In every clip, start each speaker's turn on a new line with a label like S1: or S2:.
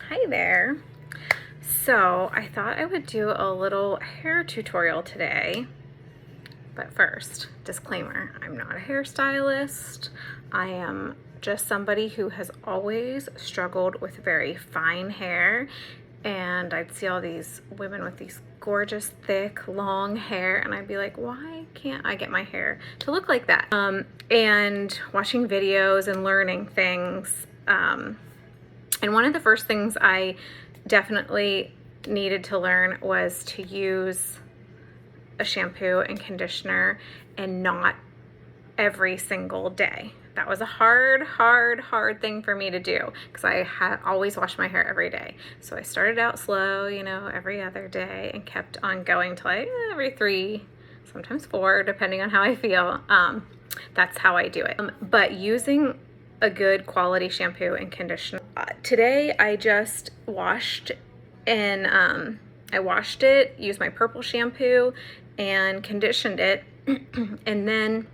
S1: Hi there. So I thought I would do a little hair tutorial today. But first, disclaimer, I'm not a hairstylist. I am just somebody who has always struggled with very fine hair. And I'd see all these women with these gorgeous, thick, long hair, and I'd be like, why can't I get my hair to look like that? And watching videos and learning things. And one of the first things I definitely needed to learn was to use a shampoo and conditioner and not every single day. That was a hard thing for me to do because I always washed my hair every day. So I started out slow, every other day, and kept on going till every 3, sometimes 4, depending on how I feel. That's how I do it. But using a good quality shampoo and conditioner. Today I just washed and I washed it, used my purple shampoo and conditioned it. And then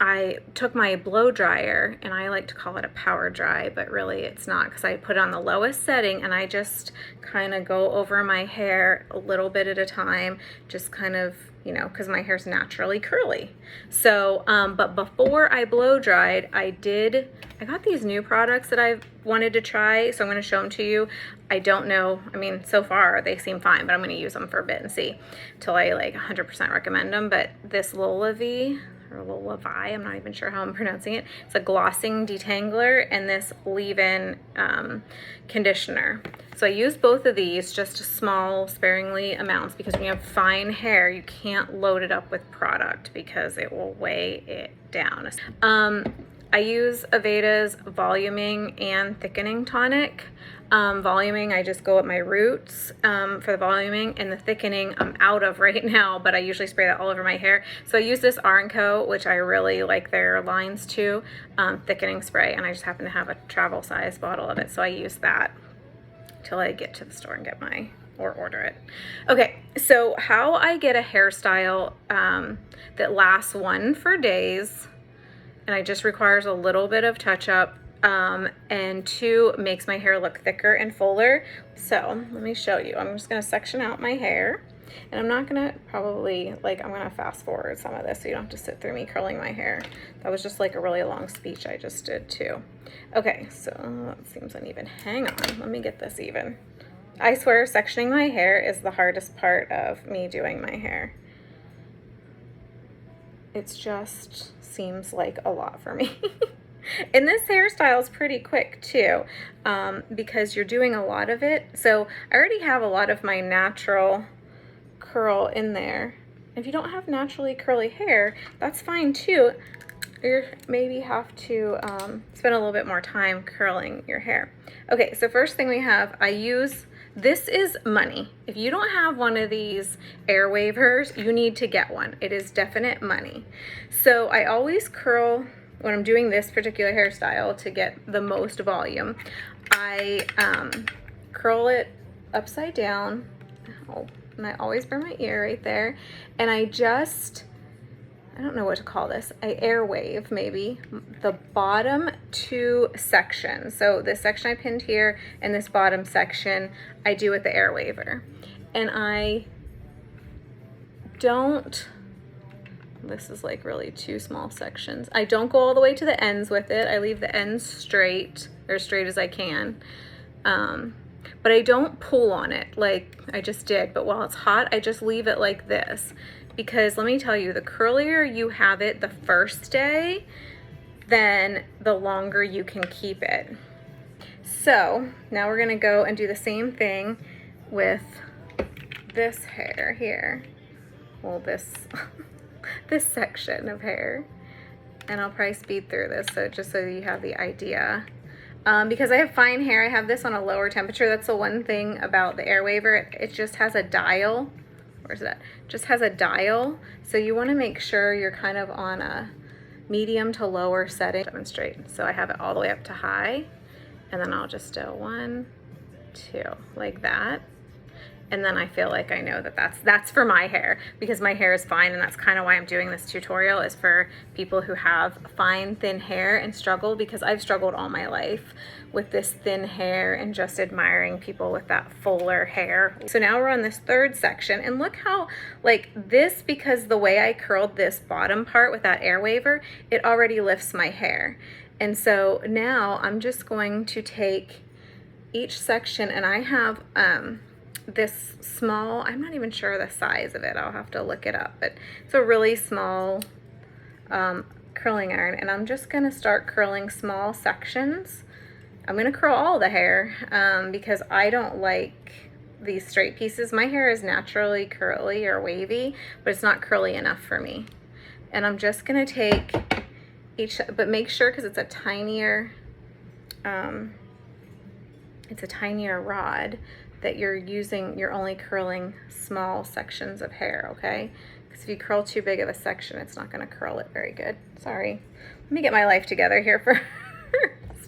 S1: I took my blow dryer, and I like to call it a power dry, but really it's not, because I put it on the lowest setting and I just kind of go over my hair a little bit at a time, just kind of, because my hair's naturally curly. So, but before I blow dried, I got these new products that I've wanted to try, so I'm going to show them to you. I don't know, so far they seem fine, but I'm going to use them for a bit and see till I 100% recommend them. But this Lullaby, or Lullaby, I'm not even sure how I'm pronouncing it. It's a glossing detangler and this leave-in conditioner. So I use both of these, just small, sparingly amounts, because when you have fine hair, you can't load it up with product because it will weigh it down. I use Aveda's voluming and thickening tonic. Voluming, I just go at my roots for the voluming, and the thickening I'm out of right now, but I usually spray that all over my hair. So I use this R&Co, which I really like their lines too, thickening spray, and I just happen to have a travel size bottle of it, so I use that till I get to the store and get or order it. Okay, so how I get a hairstyle that lasts, 1, for days, and it just requires a little bit of touch up, and 2, makes my hair look thicker and fuller. So let me show you. I'm just gonna section out my hair, and I'm not gonna I'm gonna fast forward some of this so you don't have to sit through me curling my hair. That was just a really long speech I just did too. Okay, so that seems uneven. Hang on, let me get this even. I swear sectioning my hair is the hardest part of me doing my hair. It just seems like a lot for me. And this hairstyle is pretty quick too, because you're doing a lot of it. So I already have a lot of my natural curl in there. If you don't have naturally curly hair, that's fine too. You maybe have to spend a little bit more time curling your hair. Okay, so first thing we have, this is money. If you don't have one of these air wavers, you need to get one. It is definite money. So I always curl, when I'm doing this particular hairstyle to get the most volume, I curl it upside down. Oh, and I always burn my ear right there. And I don't know what to call this. I air wave maybe the bottom 2 sections. So this section I pinned here, and this bottom section I do with the air waver. And this is really 2 small sections. I don't go all the way to the ends with it. I leave the ends straight, or as straight as I can. But I don't pull on it like I just did. But while it's hot, I just leave it like this. Because let me tell you, the curlier you have it the first day, then the longer you can keep it. So now we're gonna go and do the same thing with this hair here. Well, this section of hair. And I'll probably speed through this just so you have the idea. Because I have fine hair, I have this on a lower temperature. That's the one thing about the air waver. It just has a dial. Where's that? Just has a dial. So you want to make sure you're kind of on a medium to lower setting. Demonstrate. So I have it all the way up to high, and then I'll just do 1, 2, like that. And then I feel like I know that that's for my hair, because my hair is fine, and that's kind of why I'm doing this tutorial, is for people who have fine, thin hair and struggle, because I've struggled all my life with this thin hair and just admiring people with that fuller hair. So now we're on this third section, and look how, like this, because the way I curled this bottom part with that air waver, it already lifts my hair. And so now I'm just going to take each section, and I have this small, I'm not even sure the size of it, I'll have to look it up, but it's a really small curling iron, and I'm just gonna start curling small sections. I'm gonna curl all the hair because I don't like these straight pieces. My hair is naturally curly or wavy, but it's not curly enough for me. And I'm just gonna take each, but make sure, because it's a tinier rod, that you're only curling small sections of hair, okay? Because if you curl too big of a section, it's not gonna curl it very good. Sorry. Let me get my life together here first.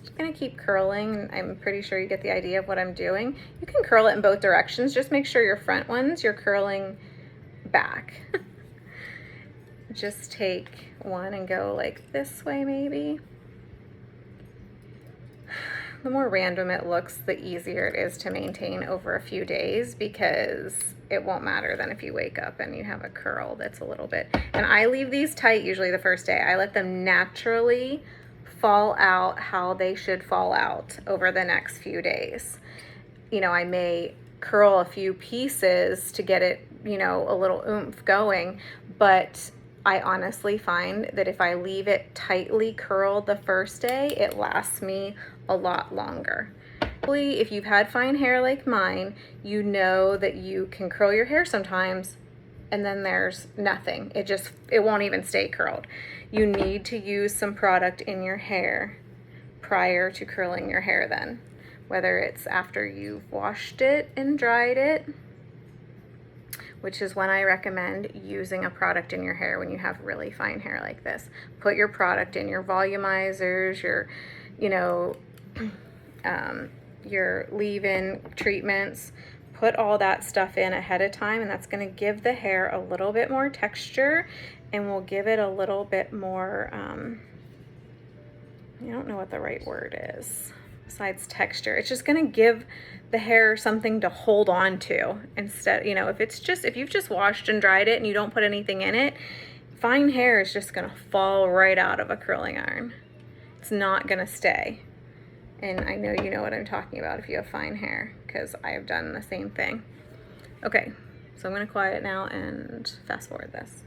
S1: Just gonna keep curling. I'm pretty sure you get the idea of what I'm doing. You can curl it in both directions. Just make sure your front ones, you're curling back. Just take one and go like this way maybe. The more random it looks, the easier it is to maintain over a few days, because it won't matter then if you wake up and you have a curl that's a little bit. And I leave these tight usually the first day. I let them naturally fall out how they should fall out over the next few days. You know, I may curl a few pieces to get it, you know, a little oomph going, but I honestly find that if I leave it tightly curled the first day, it lasts me a lot longer. If you've had fine hair like mine, you know that you can curl your hair sometimes and then there's nothing. It won't even stay curled. You need to use some product in your hair prior to curling your hair then, whether it's after you've washed it and dried it, which is when I recommend using a product in your hair when you have really fine hair like this. Put your product in, your volumizers, your, you know, your leave-in treatments. Put all that stuff in ahead of time, and that's going to give the hair a little bit more texture, and will give it a little bit more, I don't know what the right word is besides texture. It's just going to give the hair something to hold on to instead, you know, if you've just washed and dried it and you don't put anything in it, fine hair is just going to fall right out of a curling iron. It's not going to stay. And I know you know what I'm talking about if you have fine hair, because I have done the same thing. Okay, so I'm going to quiet now and fast forward this.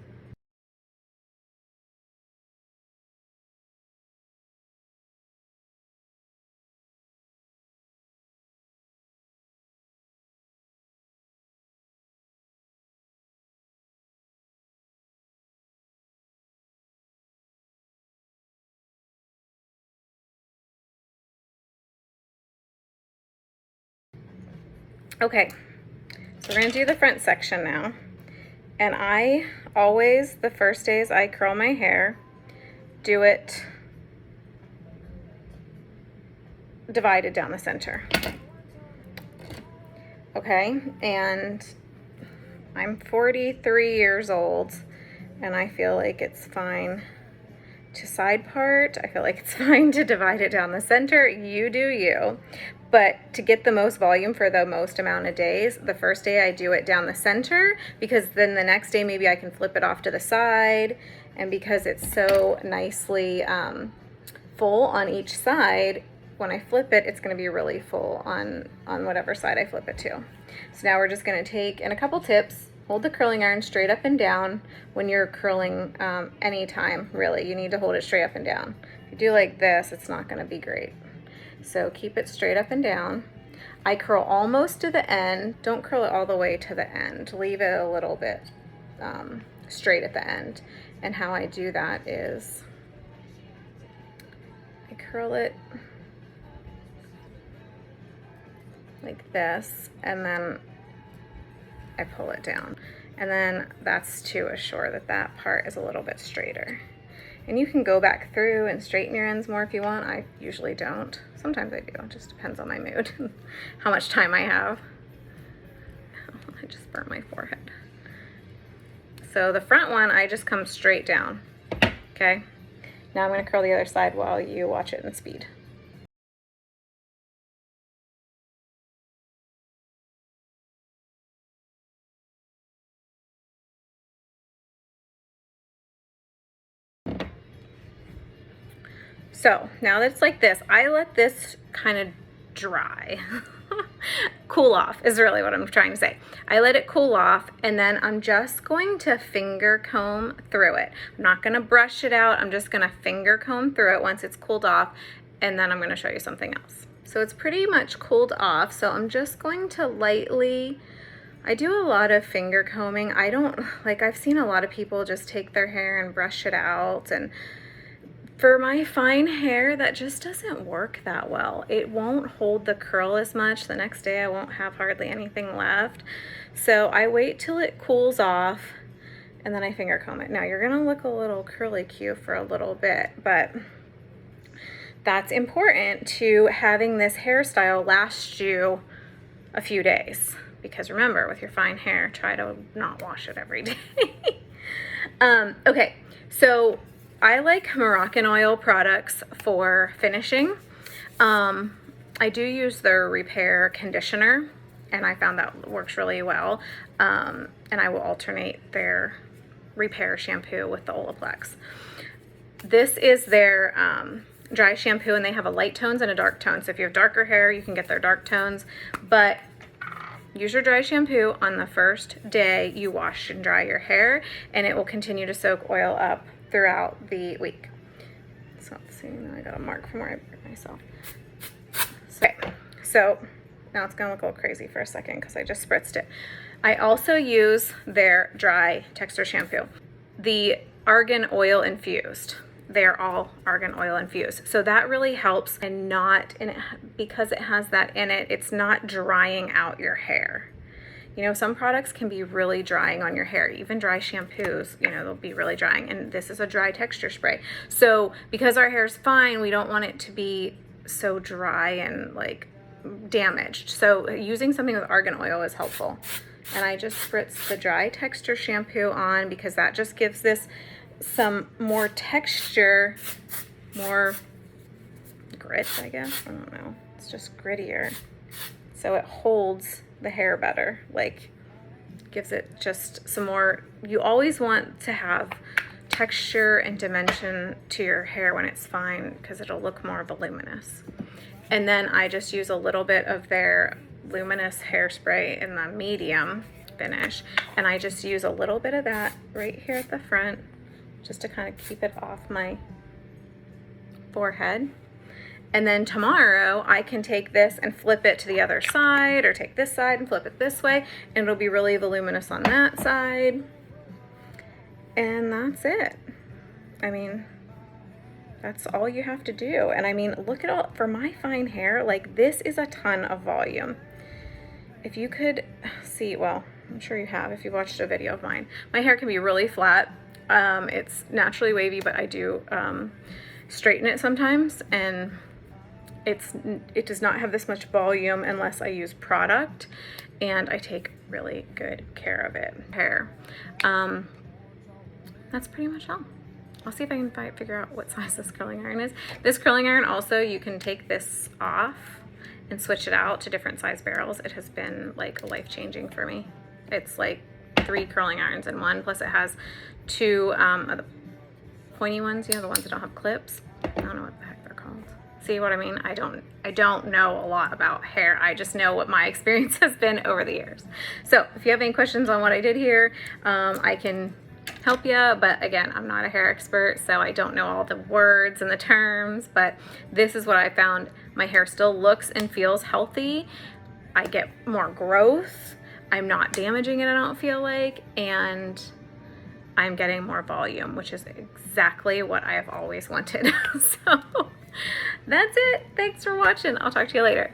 S1: Okay, so we're going to do the front section now. And I always, the first days I curl my hair, do it divided down the center. Okay, and I'm 43 years old, and I feel like it's fine to side part. I feel like it's fine to divide it down the center. You do you. But to get the most volume for the most amount of days, the first day I do it down the center, because then the next day maybe I can flip it off to the side, and because it's so nicely full on each side, when I flip it, it's going to be really full on whatever side I flip it to. So now we're just going to take, and a couple tips, hold the curling iron straight up and down when you're curling anytime, really. You need to hold it straight up and down. If you do like this, it's not going to be great. So keep it straight up and down. I curl almost to the end. Don't curl it all the way to the end. Leave it a little bit straight at the end. And how I do that is I curl it like this, and then I pull it down. And then that's to assure that that part is a little bit straighter. And you can go back through and straighten your ends more if you want. I usually don't. Sometimes I do. It just depends on my mood, how much time I have. I just burnt my forehead. So the front one, I just come straight down, okay? Now I'm gonna curl the other side while you watch it in speed. So now that it's like this, I let this kind of dry. Cool off is really what I'm trying to say. I let it cool off, and then I'm just going to finger comb through it. I'm not going to brush it out. I'm just going to finger comb through it once it's cooled off, and then I'm going to show you something else. So it's pretty much cooled off, so I'm just going to lightly, I do a lot of finger combing. I don't, like, I've seen a lot of people just take their hair and brush it out, and for my fine hair, that just doesn't work that well. It won't hold the curl as much. The next day I won't have hardly anything left. So I wait till it cools off and then I finger comb it. Now you're gonna look a little curly Q for a little bit, but that's important to having this hairstyle last you a few days. Because remember, with your fine hair, try to not wash it every day. Okay, so I like Moroccan oil products for finishing. I do use their repair conditioner, and I found that works really well. And I will alternate their repair shampoo with the Olaplex. This is their dry shampoo, and they have a light tones and a dark tone. So if you have darker hair, you can get their dark tones, but use your dry shampoo on the first day you wash and dry your hair, and it will continue to soak oil up throughout the week. So let's see, now I got a mark from where I burnt myself. Okay, so now it's gonna look a little crazy for a second because I just spritzed it. I also use their dry texture shampoo, the argan oil infused. They're all argan oil infused. So that really helps, and because it has that in it, it's not drying out your hair. You know, some products can be really drying on your hair. Even dry shampoos, you know, they'll be really drying. And this is a dry texture spray. So because our hair's fine, we don't want it to be so dry and like damaged. So using something with argan oil is helpful. And I just spritz the dry texture shampoo on because that just gives this some more texture, more grit, I guess. I don't know. It's just grittier. So it holds the hair better, like gives it just some more. You always want to have texture and dimension to your hair when it's fine because it'll look more voluminous. And then I just use a little bit of their luminous hairspray in the medium finish, and I just use a little bit of that right here at the front just to kind of keep it off my forehead. And then tomorrow I can take this and flip it to the other side, or take this side and flip it this way, and it'll be really voluminous on that side. And that's it. I mean, that's all you have to do. And I mean, look at all, for my fine hair, like this is a ton of volume. If you could see, well, I'm sure you have if you watched a video of mine. My hair can be really flat. It's naturally wavy, but I do straighten it sometimes, and it does not have this much volume unless I use product, and I take really good care of it. That's pretty much all. I'll see if I can figure out what size this curling iron is. This curling iron also, you can take this off and switch it out to different size barrels. It has been like life-changing for me. It's like 3 curling irons in one, plus it has 2 of the pointy ones, you know, the ones that don't have clips. I don't know what the heck they're called. See what I mean? I don't know a lot about hair. I just know what my experience has been over the years. So if you have any questions on what I did here, I can help you, but again, I'm not a hair expert, so I don't know all the words and the terms, but this is what I found. My hair still looks and feels healthy. I get more growth. I'm not damaging it, I don't feel like, and I'm getting more volume, which is exactly what I have always wanted. So that's it. Thanks for watching. I'll talk to you later.